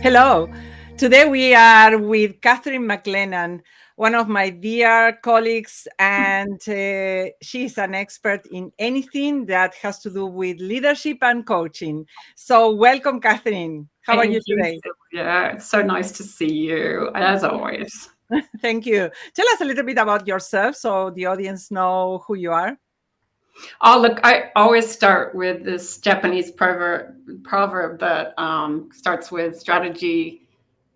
Hello. Today we are with Katharine McLennan, one of my dear colleagues, and she's an expert in anything that has to do with leadership and coaching. So, welcome, Katharine. How are you Thank you, today? Silvia. It's so nice to see you, as always. Thank you. Tell us a little bit about yourself so the audience know who you are. Oh, look, I always start with this Japanese proverb that starts with strategy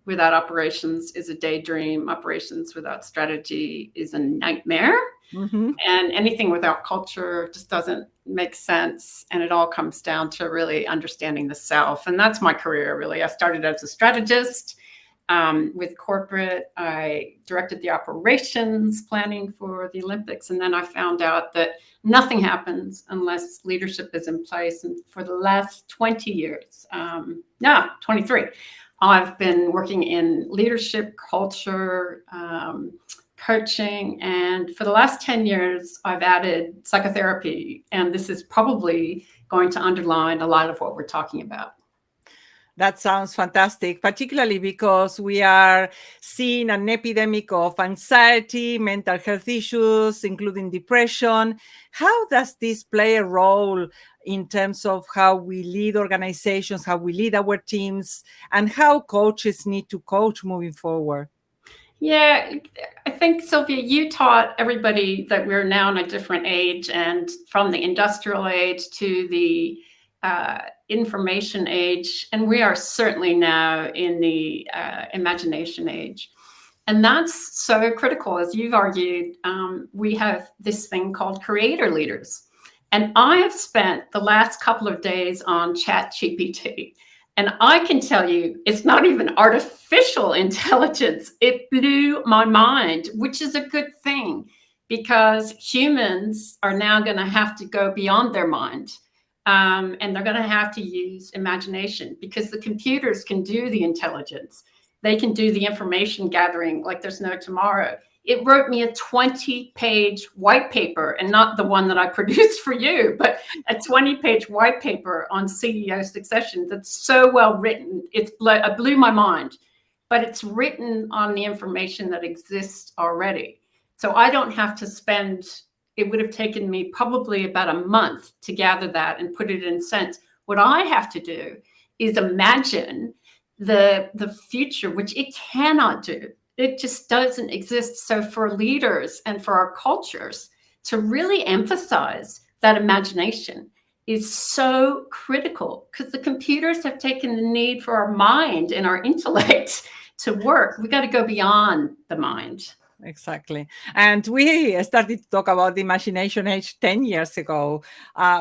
without operations is a daydream. Operations without strategy is a nightmare. Mm-hmm. And anything without culture just doesn't make sense. And it all comes down to really understanding the self. And that's my career, really. I started as a strategist with corporate. I directed the operations planning for the Olympics. And then I found out that nothing happens unless leadership is in place. And for the last 20 years, 23, I've been working in leadership, culture, coaching, and for the last 10 years, I've added psychotherapy. And this is probably going to underline a lot of what we're talking about. That sounds fantastic, particularly because we are seeing an epidemic of anxiety, mental health issues, including depression. How does this play a role in terms of how we lead organizations, how we lead our teams, and how coaches need to coach moving forward? Yeah, I think, Sylvia, you taught everybody that we're now in a different age, and from the industrial age to the information age, and we are certainly now in the imagination age. And that's so critical. As you've argued, we have this thing called creator leaders. And I have spent the last couple of days on ChatGPT. And I can tell you, it's not even artificial intelligence. It blew my mind, which is a good thing because humans are now going to have to go beyond their mind. And they're going to have to use imagination because the computers can do the intelligence. They can do the information gathering like there's no tomorrow. It wrote me a 20-page white paper, and not the one that I produced for you, but a 20-page white paper on CEO succession that's so well written. It blew my mind, but it's written on the information that exists already. So I don't have to spend, it would have taken me probably about a month to gather that and put it in sense. What I have to do is imagine the future, which it cannot do. It just doesn't exist. So for leaders and for our cultures to really emphasize that imagination is so critical because the computers have taken the need for our mind and our intellect to work. We got to go beyond the mind. Exactly. And we started to talk about the imagination age 10 years ago.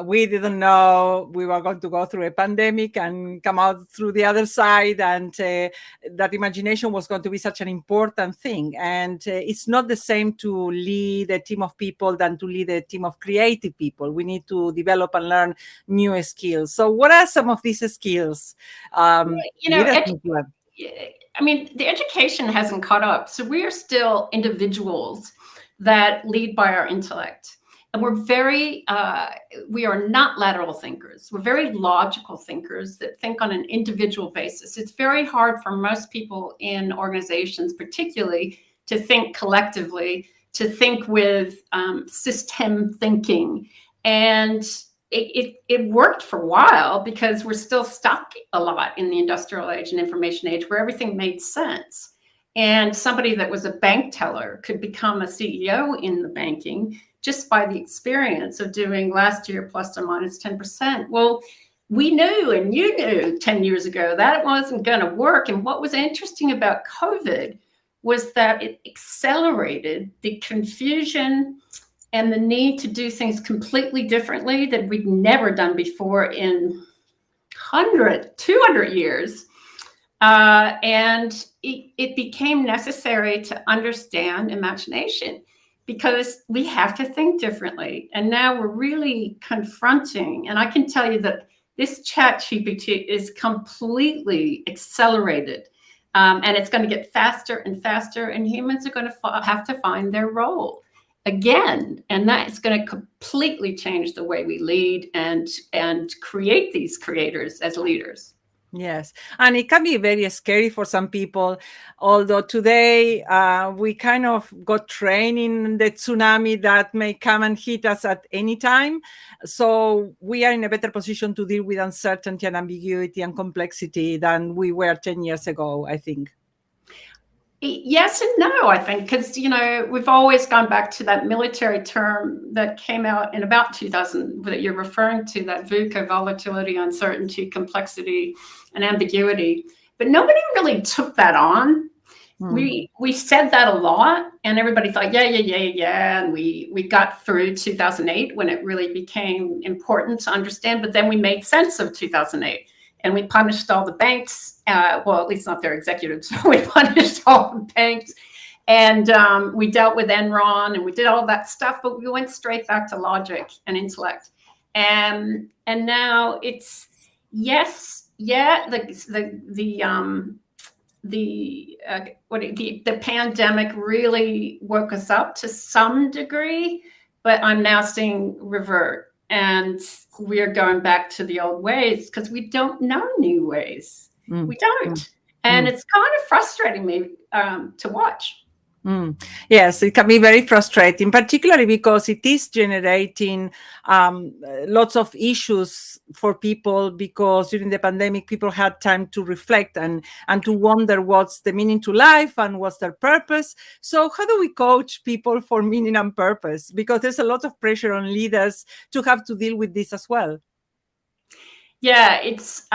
We didn't know we were going to go through a pandemic and come out through the other side, and that imagination was going to be such an important thing. And it's not the same to lead a team of people than to lead a team of creative people. We need to develop and learn new skills. So, what are some of these skills leaders need to learn? I mean, the education hasn't caught up. So we are still individuals that lead by our intellect. And we are not lateral thinkers. We're very logical thinkers that think on an individual basis. It's very hard for most people in organizations, particularly, to think collectively, to think with system thinking. And it worked for a while because we're still stuck a lot in the industrial age and information age where everything made sense. And somebody that was a bank teller could become a CEO in the banking just by the experience of doing last year plus or minus 10%. Well, we knew, and you knew 10 years ago, that it wasn't going to work. And what was interesting about COVID was that it accelerated the confusion and the need to do things completely differently that we'd never done before in 200 years. And it became necessary to understand imagination because we have to think differently. And now we're really confronting, and I can tell you that this ChatGPT is completely accelerated. And it's going to get faster and faster, and humans are going to have to find their role again, and that's going to completely change the way we lead and create these creators as leaders. Yes, and it can be very scary for some people. Although today we kind of got trained in the tsunami that may come and hit us at any time. So we are in a better position to deal with uncertainty and ambiguity and complexity than we were 10 years ago, I think. Yes and no, I think, because, we've always gone back to that military term that came out in about 2000 that you're referring to, that VUCA: volatility, uncertainty, complexity, and ambiguity. But nobody really took that on. We said that a lot, and everybody thought, yeah. And we got through 2008 when it really became important to understand, but then we made sense of 2008. And we punished all the banks, well, at least not their executives. We punished all the banks, and we dealt with Enron, and we did all that stuff, but we went straight back to logic and intellect. And now it's, yes, yeah, the pandemic really woke us up to some degree, but I'm now seeing revert. And we're going back to the old ways because we don't know new ways. We don't. And it's kind of frustrating me to watch. Yes, it can be very frustrating, particularly because it is generating lots of issues for people, because during the pandemic, people had time to reflect and to wonder what's the meaning to life and what's their purpose. So how do we coach people for meaning and purpose? Because there's a lot of pressure on leaders to have to deal with this as well. Yeah, it's...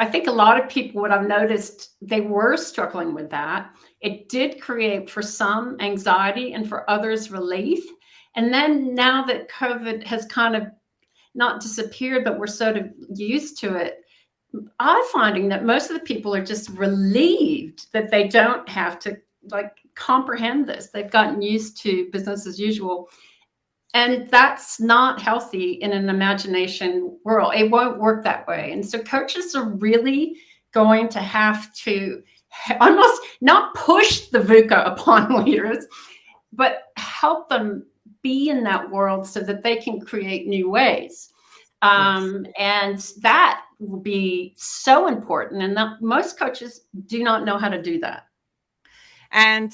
I think a lot of people, what I've noticed, they were struggling with that. It did create for some anxiety and for others relief. And then now that COVID has kind of not disappeared, but we're sort of used to it, I'm finding that most of the people are just relieved that they don't have to comprehend this. They've gotten used to business as usual. And that's not healthy in an imagination world. It won't work that way. And so coaches are really going to have to almost not push the VUCA upon leaders, but help them be in that world so that they can create new ways. And that will be so important. And that most coaches do not know how to do that. And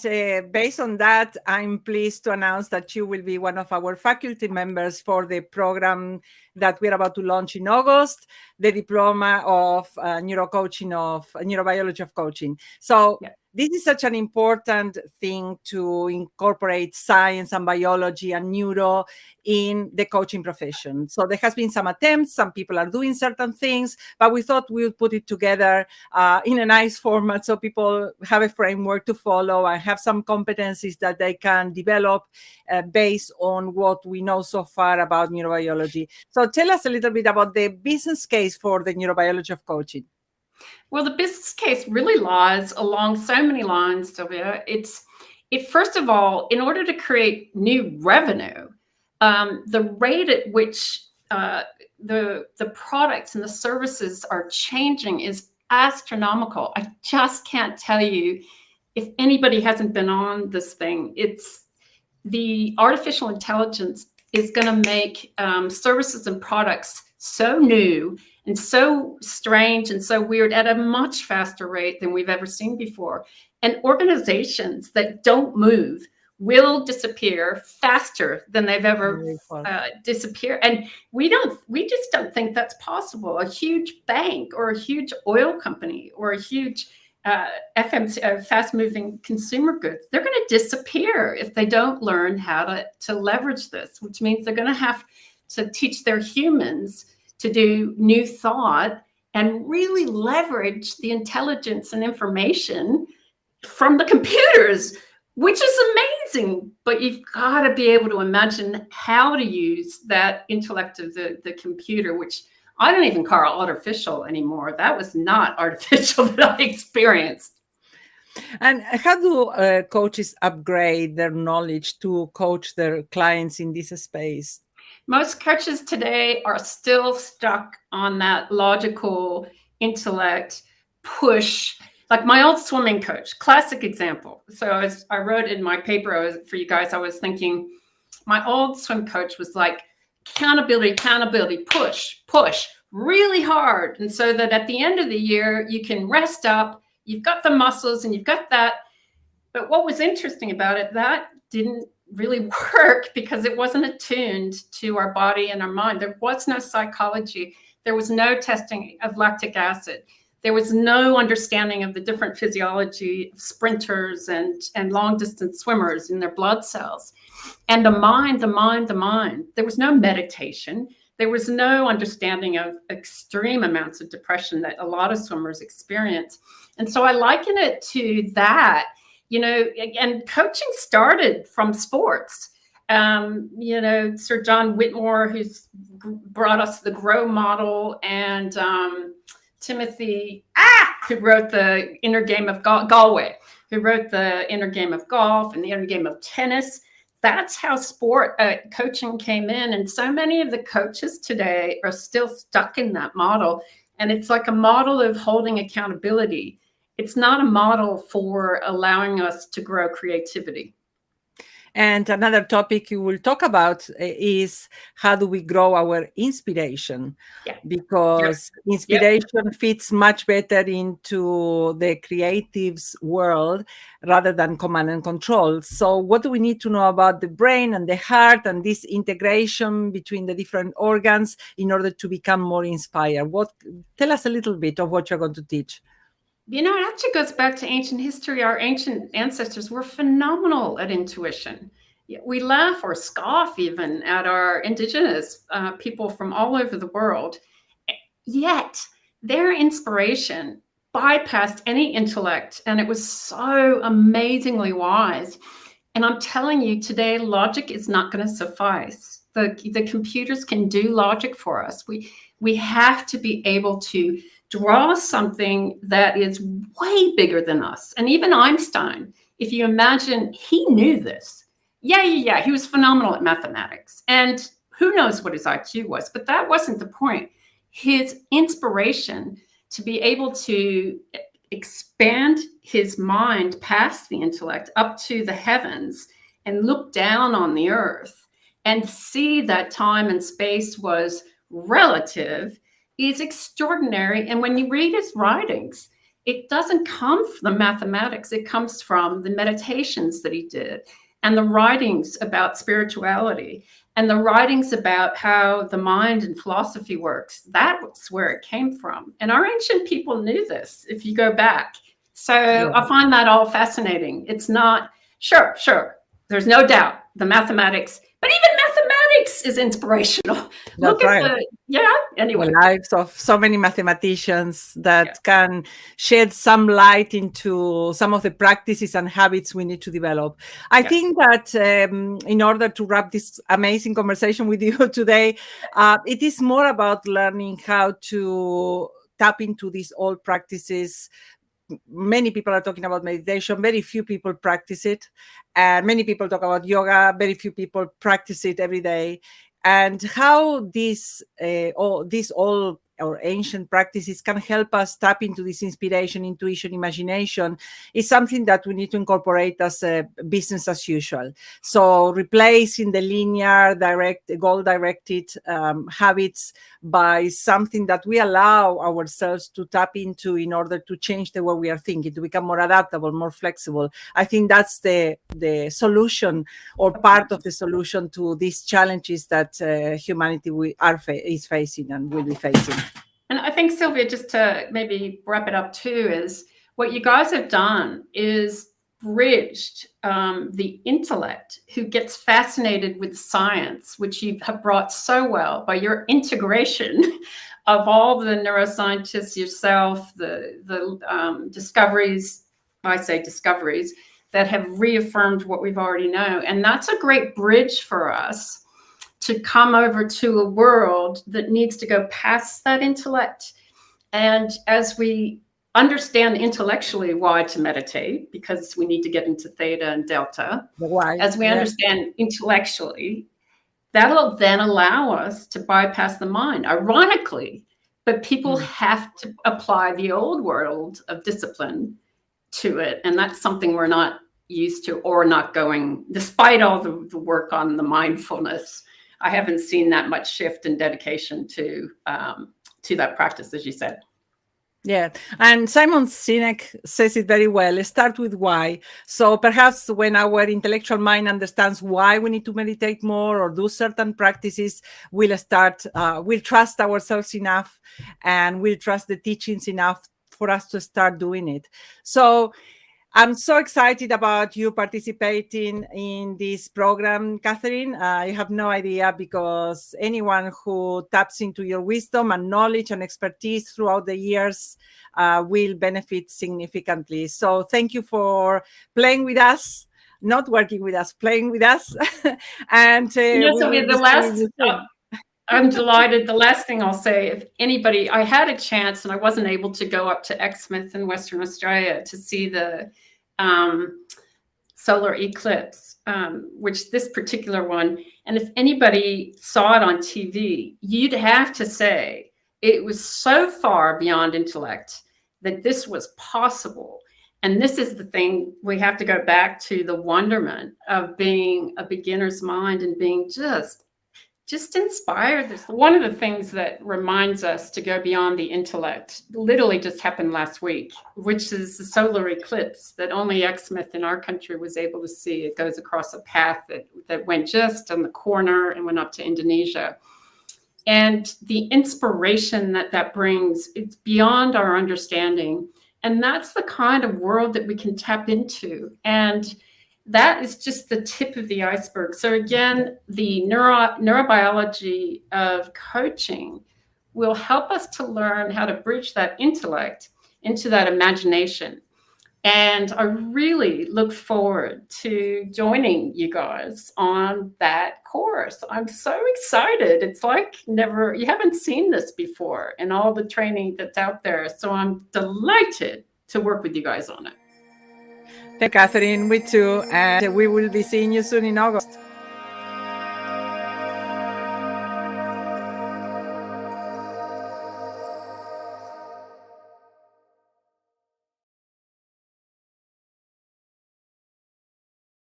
based on that, I'm pleased to announce that you will be one of our faculty members for the program that we're about to launch in August, the Diploma of Neurobiology of Coaching. So this is such an important thing to incorporate science and biology and neuro in the coaching profession. So there has been some attempts, some people are doing certain things, but we thought we would put it together in a nice format so people have a framework to follow and have some competencies that they can develop based on what we know so far about neurobiology. So tell us a little bit about the business case for the neurobiology of coaching. Well, the business case really lies along so many lines, Silvia. First of all, in order to create new revenue, the rate at which the products and the services are changing is astronomical. I just can't tell you, if anybody hasn't been on this thing, it's the artificial intelligence is going to make services and products so new and so strange and so weird at a much faster rate than we've ever seen before. And organizations that don't move will disappear faster than they've ever disappeared. And we just don't think that's possible. A huge bank or a huge oil company or a huge fast-moving consumer goods, they're going to disappear if they don't learn how to leverage this, which means they're going to have to teach their humans to do new thought and really leverage the intelligence and information from the computers, which is amazing. But you've got to be able to imagine how to use that intellect of the computer, which I don't even call artificial anymore. That was not artificial that I experienced. And how do coaches upgrade their knowledge to coach their clients in this space? Most coaches today are still stuck on that logical intellect push. Like my old swimming coach, classic example. So as I wrote in my paper for you guys, I was thinking my old swim coach was like, accountability, push, really hard. And so that at the end of the year, you can rest up, you've got the muscles and you've got that. But what was interesting about it, that didn't really work because it wasn't attuned to our body and our mind. There was no psychology. There was no testing of lactic acid. There was no understanding of the different physiology of sprinters and long distance swimmers in their blood cells. And the mind. There was no meditation. There was no understanding of extreme amounts of depression that a lot of swimmers experience. And so I liken it to that, and coaching started from sports. Sir John Whitmore, who's brought us the GROW model, and Timothy, who wrote the Inner Game of Galway, who wrote the Inner Game of Golf and the Inner Game of Tennis. That's how sport coaching came in. And so many of the coaches today are still stuck in that model. And it's like a model of holding accountability. It's not a model for allowing us to grow creativity. And another topic you will talk about is how do we grow our inspiration? Yeah. Because inspiration fits much better into the creative's world rather than command and control. So what do we need to know about the brain and the heart and this integration between the different organs in order to become more inspired? Tell us a little bit of what you're going to teach. It actually goes back to ancient history. Our ancient ancestors were phenomenal at intuition. We laugh or scoff even at our indigenous people from all over the world. Yet their inspiration bypassed any intellect, and it was so amazingly wise. And I'm telling you, today, logic is not going to suffice. The computers can do logic for us. We have to be able to draw something that is way bigger than us. And even Einstein, if you imagine, he knew this. Yeah. He was phenomenal at mathematics. And who knows what his IQ was, but that wasn't the point. His inspiration to be able to expand his mind past the intellect up to the heavens and look down on the earth and see that time and space was relative is extraordinary. And when you read his writings, it doesn't come from the mathematics. It comes from the meditations that he did and the writings about spirituality and the writings about how the mind and philosophy works. That's where it came from. And our ancient people knew this, if you go back. So I find that all fascinating. It's not, sure, there's no doubt the mathematics, but even mathematics is inspirational. Look at anyway. The lives of so many mathematicians that can shed some light into some of the practices and habits we need to develop. I think that in order to wrap this amazing conversation with you today, it is more about learning how to tap into these old practices. Many people are talking about meditation. Very few people practice it. And many people talk about yoga. Very few people practice it every day. And how these old or ancient practices can help us tap into this inspiration, intuition, imagination is something that we need to incorporate as a business as usual. So replacing the linear, goal-directed habits by something that we allow ourselves to tap into in order to change the way we are thinking, to become more adaptable, more flexible. I think that's the solution or part of the solution to these challenges that humanity is facing and will be facing. And I think, Silvia, just to maybe wrap it up too, is what you guys have done is bridged the intellect who gets fascinated with science, which you have brought so well by your integration of all the neuroscientists, yourself, the discoveries, I say discoveries, that have reaffirmed what we've already know. And that's a great bridge for us to come over to a world that needs to go past that intellect. And as we understand intellectually why to meditate, because we need to get into theta and delta, as we understand intellectually, that'll then allow us to bypass the mind, ironically. But people have to apply the old world of discipline to it. And that's something we're not used to or not going, despite all the work on the mindfulness. I haven't seen that much shift in dedication to to that practice, as you said. Yeah, and Simon Sinek says it very well. Start with why. So perhaps when our intellectual mind understands why we need to meditate more or do certain practices, we'll trust ourselves enough, and we'll trust the teachings enough for us to start doing it. So I'm so excited about you participating in this program, Katharine. I have no idea, because anyone who taps into your wisdom and knowledge and expertise throughout the years will benefit significantly. So thank you for playing with us, not working with us, playing with us. And Yes, we so will the be seeing last, you soon. I'm delighted. The last thing I'll say, if anybody, I had a chance and I wasn't able to go up to Exmouth in Western Australia to see the solar eclipse, which this particular one, and if anybody saw it on TV, you'd have to say it was so far beyond intellect that this was possible. And this is the thing, we have to go back to the wonderment of being a beginner's mind and being just inspired. This one of the things that reminds us to go beyond the intellect literally just happened last week, which is the solar eclipse that only Exmouth in our country was able to see. It goes across a path that went just on the corner and went up to Indonesia. And the inspiration that brings, it's beyond our understanding. And that's the kind of world that we can tap into. And that is just the tip of the iceberg. So again, the neurobiology of coaching will help us to learn how to bridge that intellect into that imagination. And I really look forward to joining you guys on that course. I'm so excited. It's like you haven't seen this before in all the training that's out there. So I'm delighted to work with you guys on it. Thank you, Katharine. We too. And we will be seeing you soon in August.